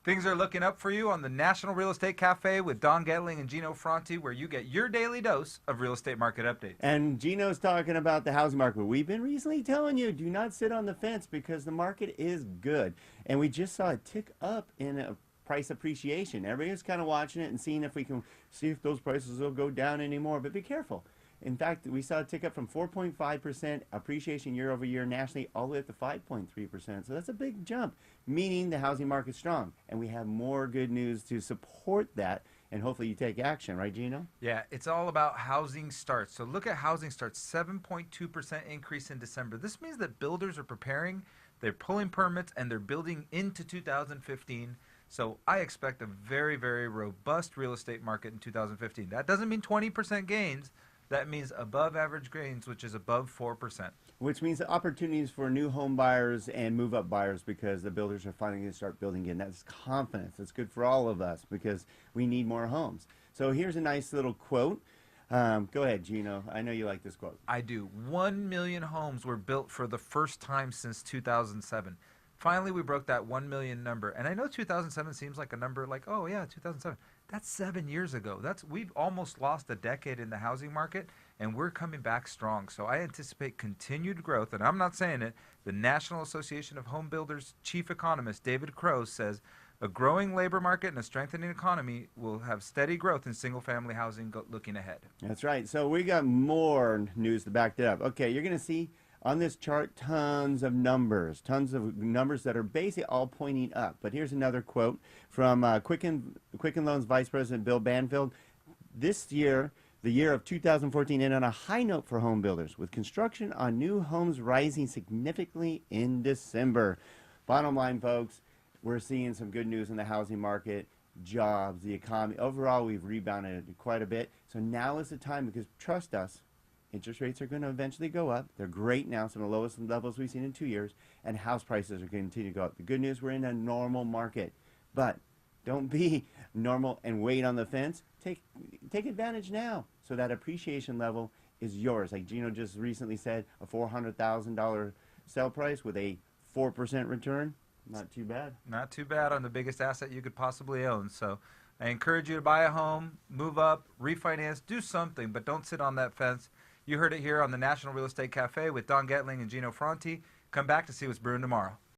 Things are looking up for you on the National Real Estate Cafe with Don Getling and Gino Franti, where you get your daily dose of real estate market updates. And Gino's talking about the housing market. We've been recently telling you, do not sit on the fence because the market is good. And we just saw a tick up in price appreciation. Everybody's kind of watching it and seeing if we can see if those prices will go down anymore. But be careful. In fact, we saw a tick up from 4.5% appreciation year over year nationally all the way up to 5.3%. So that's a big jump, meaning the housing market's strong. And we have more good news to support that. And hopefully you take action, right, Gino? Yeah, it's all about housing starts. So look at housing starts, 7.2% increase in December. This means that builders are preparing, they're pulling permits, and they're building into 2015. So I expect a very, very robust real estate market in 2015. That doesn't mean 20% gains. That means above average gains, which is above 4%. Which means opportunities for new home buyers and move-up buyers because the builders are finally going to start building again. That's confidence. It's good for all of us because we need more homes. So here's a nice little quote. Go ahead, Gino. I know you like this quote. I do. 1 million homes were built for the first time since 2007. Finally, we broke that 1 million number. And I know 2007 seems like a number like, oh, yeah, 2007. That's 7 years ago. We've almost lost a decade in the housing market, and we're coming back strong. So I anticipate continued growth, and I'm not saying it. The National Association of Home Builders chief economist, David Crowe, says a growing labor market and a strengthening economy will have steady growth in single-family housing looking ahead. That's right. So we got more news to back that up. Okay, you're going to see on this chart tons of numbers that are basically all pointing up. But here's another quote from Quicken Loans Vice President Bill Banfield. This year, the year of 2014, ended on a high note for home builders, with construction on new homes rising significantly in December. Bottom line, folks, we're seeing some good news in the housing market, jobs, the economy. Overall, we've rebounded quite a bit. So now is the time, because trust us, interest rates are going to eventually go up. They're great now, some of the lowest levels we've seen in 2 years, and house prices are going to continue to go up. The good news, we're in a normal market, but don't be normal and wait on the fence. Take advantage now, so that appreciation level is yours. Like Gino just recently said, a $400,000 sell price with a 4% return, not too bad. Not too bad on the biggest asset you could possibly own. So I encourage you to buy a home, move up, refinance, do something, but don't sit on that fence. You heard it here on the National Real Estate Cafe with Don Getling and Gino Franti. Come back to see what's brewing tomorrow.